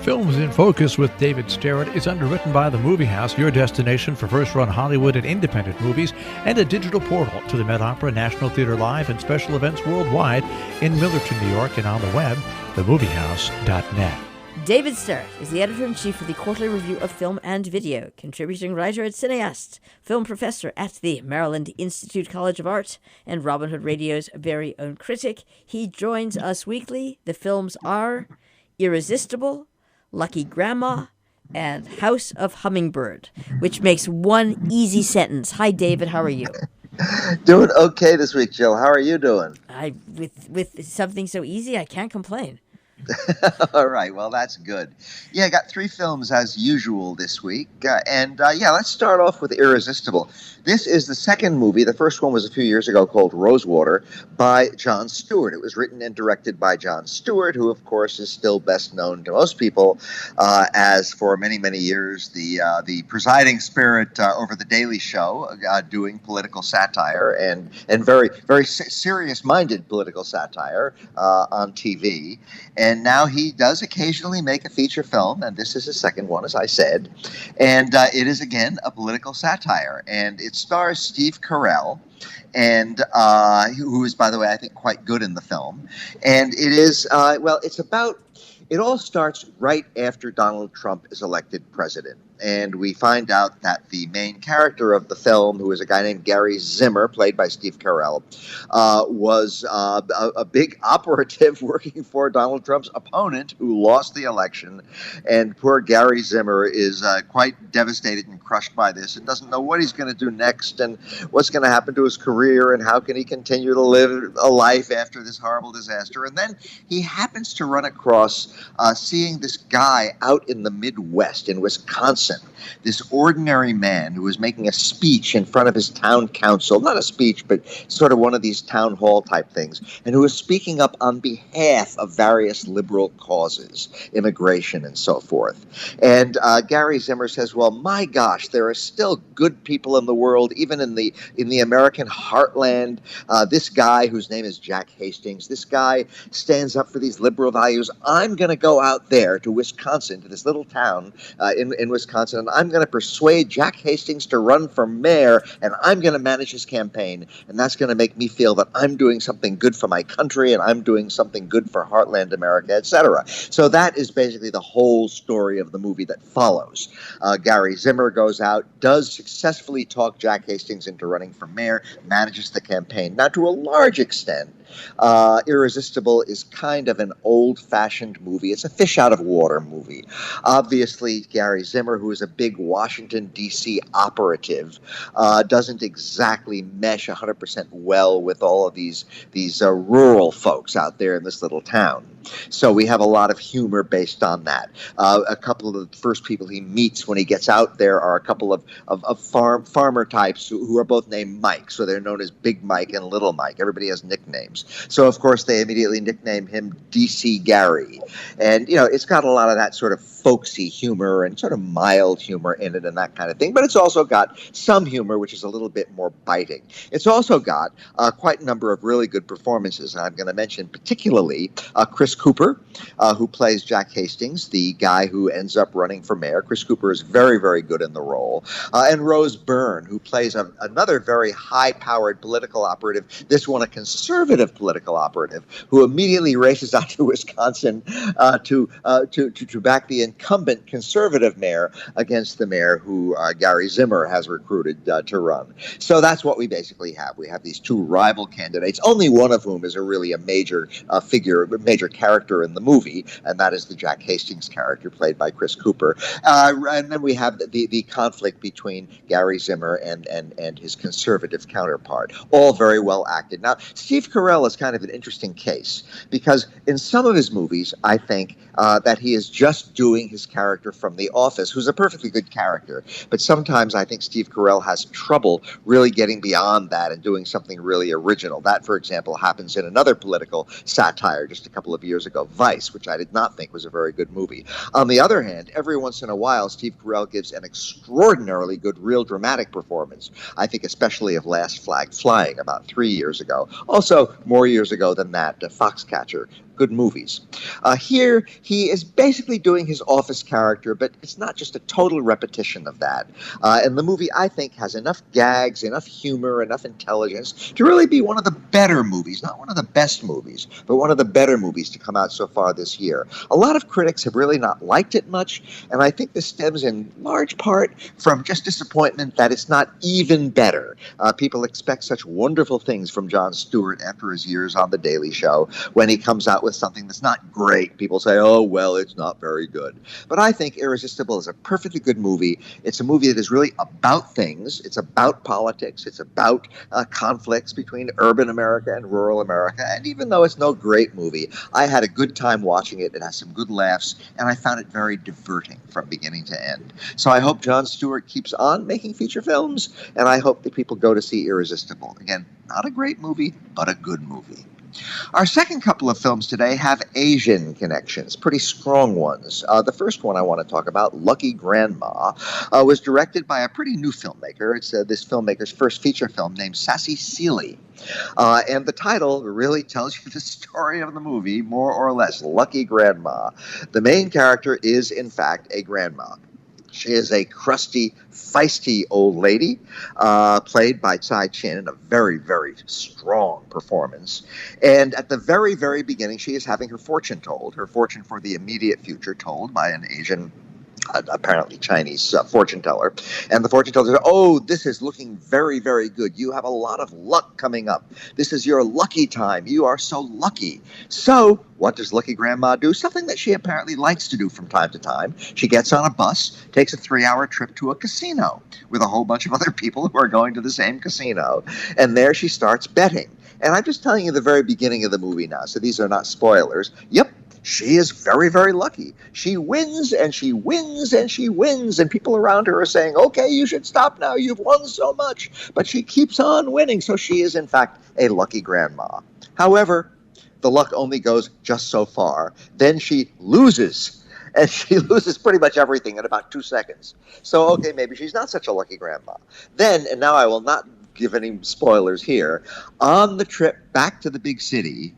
Films in Focus with David Sterritt is underwritten by The Movie House, your destination for first-run Hollywood and independent movies, and a digital portal to the Met Opera, National Theatre Live, and special events worldwide in Millerton, New York, and on the web, themoviehouse.net. David Sterritt is the editor-in-chief of the Quarterly Review of Film and Video, contributing writer at Cineast, film professor at the Maryland Institute College of Art, and Robin Hood Radio's very own critic. He joins us weekly. The films are Irresistible, Lucky Grandma, and House of Hummingbird, which makes one easy sentence. Hi, David. How are you? Doing okay this week, Joe. How are you doing? With something so easy, I can't complain. All right, well, that's good. Yeah, I got 3 films as usual this week. Let's start off with Irresistible. This is the second movie. The first one was a few years ago called Rosewater by Jon Stewart. It was written and directed by Jon Stewart, who, of course, is still best known to most people as, for many, many years, the presiding spirit over The Daily Show, doing political satire and very, very serious-minded political satire on TV. And now he does occasionally make a feature film, and this is his second one, as I said. And it is, again, a political satire. And it stars Steve Carell, and who is, by the way, I think quite good in the film. And it is, it all starts right after Donald Trump is elected president. And we find out that the main character of the film, who is a guy named Gary Zimmer, played by Steve Carell, was a big operative working for Donald Trump's opponent who lost the election. And poor Gary Zimmer is quite devastated and crushed by this and doesn't know what he's going to do next and what's going to happen to his career and how can he continue to live a life after this horrible disaster. And then he happens to run across seeing this guy out in the Midwest, in Wisconsin, this ordinary man who was making a speech in front of his town council, not a speech, but sort of one of these town hall type things, and who was speaking up on behalf of various liberal causes, immigration and so forth. And Gary Zimmer says, well, my gosh, there are still good people in the world, even in the American heartland. This guy, whose name is Jack Hastings, this guy stands up for these liberal values. I'm going to go out there to Wisconsin, to this little town in Wisconsin, and I'm going to persuade Jack Hastings to run for mayor, and I'm going to manage his campaign, and that's going to make me feel that I'm doing something good for my country, and I'm doing something good for heartland America, etc. So that is basically the whole story of the movie that follows. Gary Zimmer goes out, does successfully talk Jack Hastings into running for mayor, manages the campaign. Now, to a large extent, Irresistible is kind of an old-fashioned movie. It's a fish-out-of-water movie. Obviously, Gary Zimmer, who is a big Washington, D.C. operative, doesn't exactly mesh 100% well with all of these rural folks out there in this little town. So we have a lot of humor based on that. A couple of the first people he meets when he gets out there are a couple of farmer types who are both named Mike. So they're known as Big Mike and Little Mike. Everybody has nicknames. So, of course, they immediately nickname him DC Gary. And, it's got a lot of that sort of folksy humor and sort of mild humor in it and that kind of thing. But it's also got some humor, which is a little bit more biting. It's also got quite a number of really good performances. And I'm going to mention particularly Chris Cooper, who plays Jack Hastings, the guy who ends up running for mayor. Chris Cooper is very, very good in the role. And Rose Byrne, who plays another very high-powered political operative, this one a conservative political operative, who immediately races out to Wisconsin to back the incumbent conservative mayor against the mayor who Gary Zimmer has recruited to run. So that's what we basically have. We have these 2 rival candidates, only one of whom is a major figure, major character in the movie, and that is the Jack Hastings character played by Chris Cooper. And then we have the conflict between Gary Zimmer and his conservative counterpart, all very well acted. Now, Steve Carell is kind of an interesting case because in some of his movies, I think that he is just doing his character from The Office, who's a perfectly good character. But sometimes I think Steve Carell has trouble really getting beyond that and doing something really original. That, for example, happens in another political satire just a couple of years ago, Vice, which I did not think was a very good movie. On the other hand, every once in a while, Steve Carell gives an extraordinarily good, real dramatic performance. I think especially of Last Flag Flying about 3 years ago. Also, more years ago than that, Foxcatcher. good movies. Here, he is basically doing his office character, but it's not just a total repetition of that. And the movie, I think, has enough gags, enough humor, enough intelligence to really be one of the better movies, not one of the best movies, but one of the better movies to come out so far this year. A lot of critics have really not liked it much, and I think this stems in large part from just disappointment that it's not even better. People expect such wonderful things from Jon Stewart after his years on The Daily Show. When he comes out with something that's not great, people say, oh, well, it's not very good. But I think Irresistible is a perfectly good movie. It's a movie that is really about things. It's about politics. It's about conflicts between urban America and rural America. And even though it's no great movie, I had a good time watching it. It has some good laughs, and I found it very diverting from beginning to end. So I hope Jon Stewart keeps on making feature films, and I hope that people go to see Irresistible. Again, not a great movie, but a good movie. Our second couple of films today have Asian connections, pretty strong ones. The first one I want to talk about, Lucky Grandma, was directed by a pretty new filmmaker. It's this filmmaker's first feature film named Sassy Seeley. And the title really tells you the story of the movie, more or less, Lucky Grandma. The main character is, in fact, a grandma. She is a crusty, feisty old lady, played by Tsai Chin in a very, very strong performance. And at the very, very beginning, she is having her fortune told, her fortune for the immediate future told by an Asian, apparently Chinese fortune teller. And the fortune teller says, oh, this is looking very, very good. You have a lot of luck coming up. This is your lucky time. You are so lucky. So what does Lucky Grandma do? Something that she apparently likes to do from time to time. She gets on a bus, takes a 3-hour trip to a casino with a whole bunch of other people who are going to the same casino. And there she starts betting. And I'm just telling you the very beginning of the movie now, so these are not spoilers. Yep. She is very, very lucky. She wins and she wins and she wins, and people around her are saying, okay, you should stop now. You've won so much. But she keeps on winning, so she is, in fact, a lucky grandma. However, the luck only goes just so far. Then she loses, and she loses pretty much everything in about 2 seconds. So, okay, maybe she's not such a lucky grandma. Then, and now I will not give any spoilers here, on the trip back to the big city,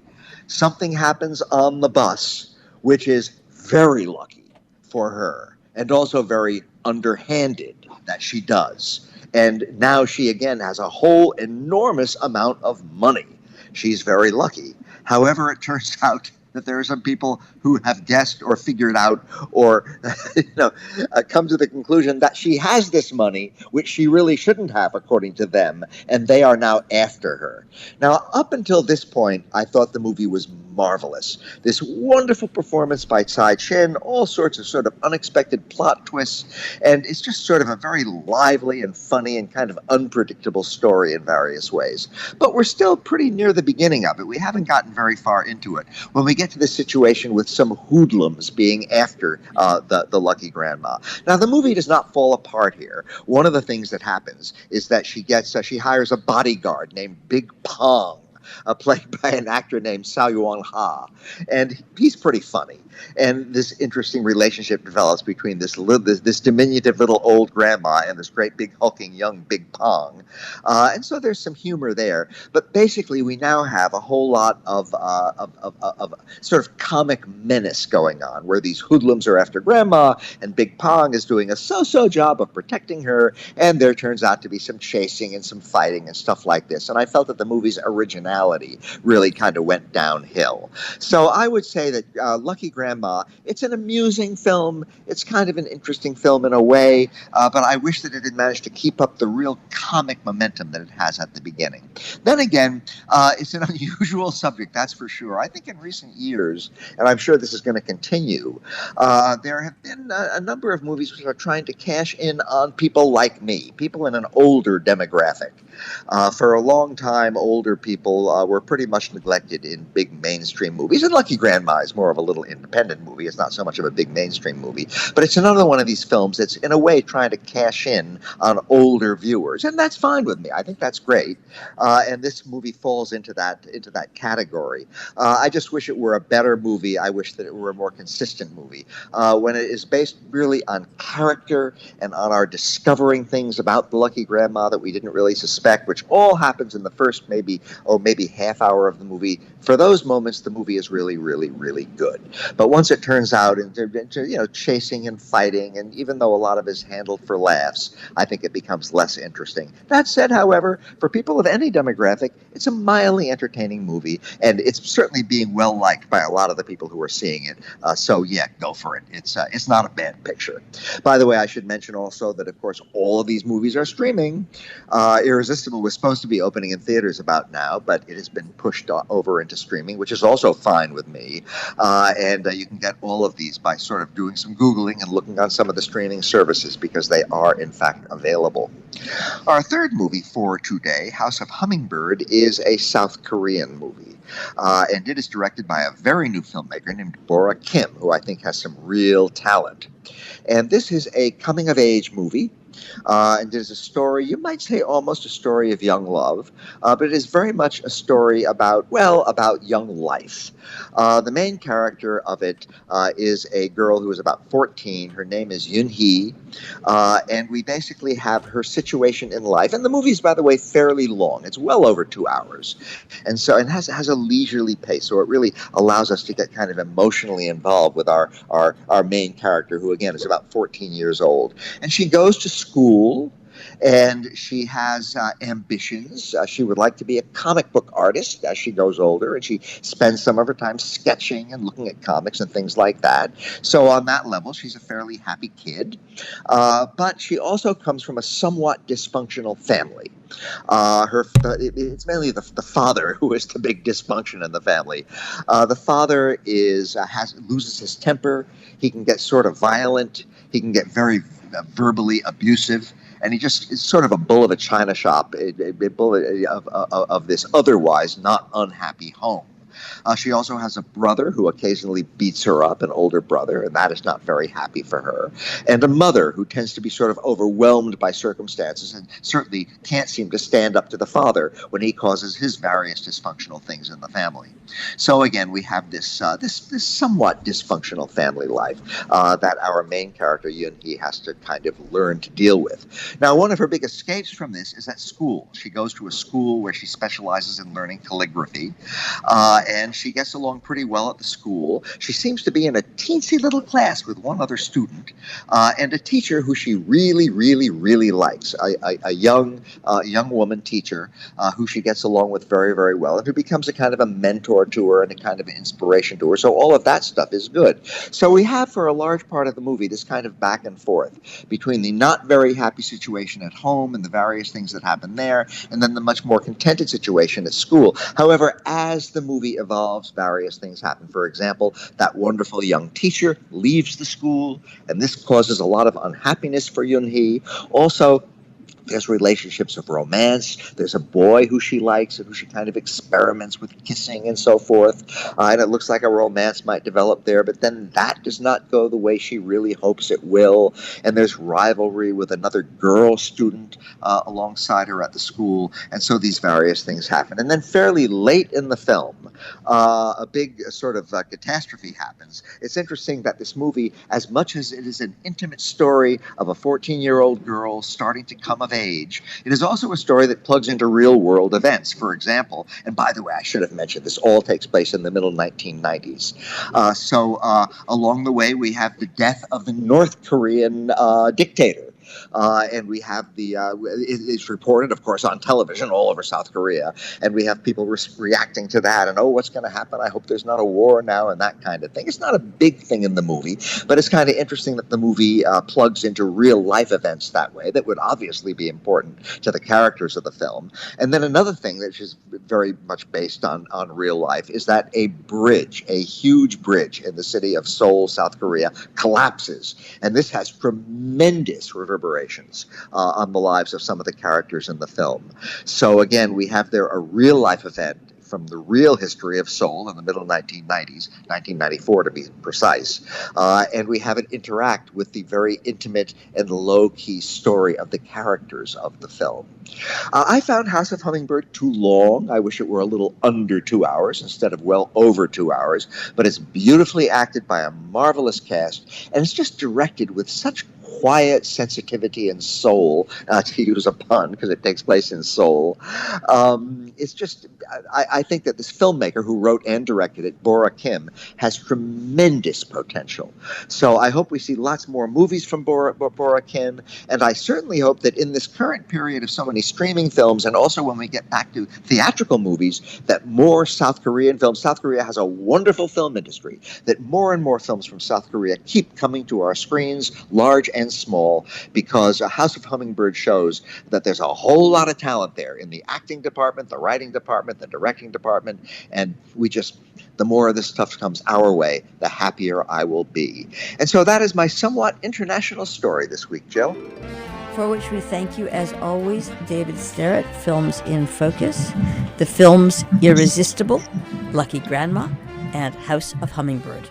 something happens on the bus, which is very lucky for her, and also very underhanded that she does. And now she again has a whole enormous amount of money. She's very lucky. However, it turns out that there are some people who have guessed or figured out or come to the conclusion that she has this money, which she really shouldn't have, according to them, and they are now after her. Now, up until this point, I thought the movie was marvelous. This wonderful performance by Tsai Chin, all sorts of sort of unexpected plot twists, and it's just sort of a very lively and funny and kind of unpredictable story in various ways. But we're still pretty near the beginning of it. We haven't gotten very far into it. When we get to this situation with some hoodlums being after the lucky grandma. Now, the movie does not fall apart here. One of the things that happens is that she hires a bodyguard named Big Pong, played by an actor named Sao Yuan Ha, and he's pretty funny. And this interesting relationship develops between this diminutive little old grandma and this great big hulking young Big Pong. And so there's some humor there. But basically, we now have a whole lot of sort of comic menace going on, where these hoodlums are after grandma, and Big Pong is doing a so-so job of protecting her, and there turns out to be some chasing and some fighting and stuff like this. And I felt that the movie's originality really kind of went downhill. So I would say that Lucky Grandma, it's an amusing film. It's kind of an interesting film in a way, but I wish that it had managed to keep up the real comic momentum that it has at the beginning. Then again, it's an unusual subject, that's for sure. I think in recent years, and I'm sure this is going to continue, there have been a number of movies which are trying to cash in on people like me, people in an older demographic. For a long time, older people were pretty much neglected in big mainstream movies, and Lucky Grandma is more of a little independent movie. It's not so much of a big mainstream movie, but it's another one of these films that's in a way trying to cash in on older viewers, and that's fine with me. I think that's great, and this movie falls into that category. I just wish it were a better movie. I wish that it were a more consistent movie. When it is based really on character and on our discovering things about the Lucky Grandma that we didn't really suspect, which all happens in the first maybe half hour of the movie, For those moments, the movie is really, really, really good. But once it turns out into chasing and fighting, and even though a lot of it is handled for laughs, I think it becomes less interesting. That said, however, for people of any demographic, it's a mildly entertaining movie, and it's certainly being well liked by a lot of the people who are seeing it. So yeah, go for it. It's not a bad picture. By the way, I should mention also that, of course, all of these movies are streaming. Irresistible was supposed to be opening in theaters about now, but it has been pushed over into streaming, which is also fine with me. And you can get all of these by sort of doing some Googling and looking on some of the streaming services, because they are, in fact, available. Our third movie for today, House of Hummingbird, is a South Korean movie. And it is directed by a very new filmmaker named Bora Kim, who I think has some real talent. And this is a coming-of-age movie. And it is a story, you might say almost a story of young love, but it is very much a story about young life. The main character of it is a girl who is about 14. Her name is Yoon-hee, and we basically have her situation in life. And the movie is, by the way, fairly long. It's well over 2 hours. And so it has a leisurely pace, so it really allows us to get kind of emotionally involved with our main character, who, again, is about 14 years old. And she goes to school, and she has ambitions. She would like to be a comic book artist as she grows older, and she spends some of her time sketching and looking at comics and things like that. So on that level, she's a fairly happy kid. But she also comes from a somewhat dysfunctional family. It's mainly the father who is the big dysfunction in the family. The father loses his temper. He can get sort of violent. He can get very verbally abusive, and he just is sort of a bull of a china shop, a bull of this otherwise not unhappy home. She also has a brother who occasionally beats her up, an older brother, and that is not very happy for her. And a mother who tends to be sort of overwhelmed by circumstances and certainly can't seem to stand up to the father when he causes his various dysfunctional things in the family. So again, we have this somewhat dysfunctional family life that our main character, Yoon-hee, has to kind of learn to deal with. Now, one of her big escapes from this is at school. She goes to a school where she specializes in learning calligraphy. And she gets along pretty well at the school. She seems to be in a teensy little class with one other student and a teacher who she really, really, really likes, a young woman teacher who she gets along with very, very well, and who becomes a kind of a mentor to her and a kind of inspiration to her. So all of that stuff is good. So we have, for a large part of the movie, this kind of back and forth between the not very happy situation at home and the various things that happen there, and then the much more contented situation at school. However, as the movie evolves, various things happen. For example, that wonderful young teacher leaves the school, and this causes a lot of unhappiness for Yoon-hee. Also, there's relationships of romance. There's a boy who she likes and who she kind of experiments with kissing and so forth. And it looks like a romance might develop there, but then that does not go the way she really hopes it will. And there's rivalry with another girl student alongside her at the school. And so these various things happen. And then fairly late in the film, a big sort of catastrophe happens. It's interesting that this movie, as much as it is an intimate story of a 14-year-old girl starting to come of age, it is also a story that plugs into real-world events. For example, and by the way, I should have mentioned, this all takes place in the middle 1990s. So along the way, we have the death of the North Korean dictator. And we have it's reported, of course, on television all over South Korea, and we have people reacting to that, and, oh, what's going to happen? I hope there's not a war now, and that kind of thing. It's not a big thing in the movie, but it's kind of interesting that the movie plugs into real-life events that way that would obviously be important to the characters of the film. And then another thing that is very much based on real life is that a huge bridge in the city of Seoul, South Korea, collapses, and this has tremendous reverberations on the lives of some of the characters in the film. So again, we have there a real-life event from the real history of Seoul in the middle 1990s, 1994 to be precise, and we have it interact with the very intimate and low-key story of the characters of the film. I found House of Hummingbird too long. I wish it were a little under 2 hours instead of well over 2 hours, but it's beautifully acted by a marvelous cast, and it's just directed with such quiet sensitivity and soul, to use a pun, because it takes place in Seoul. It's just I think that this filmmaker who wrote and directed it, Bora Kim, has tremendous potential. So I hope we see lots more movies from Bora Kim, and I certainly hope that in this current period of so many streaming films, and also when we get back to theatrical movies, that more South Korean films, South Korea has a wonderful film industry, that more and more films from South Korea keep coming to our screens, large and small, because House of Hummingbird shows that there's a whole lot of talent there in the acting department, the writing department, the directing department, and the more of this stuff comes our way, the happier I will be. And so that is my somewhat international story this week, Jill. For which we thank you, as always, David Sterritt, Films in Focus, the films Irresistible, Lucky Grandma, and House of Hummingbird.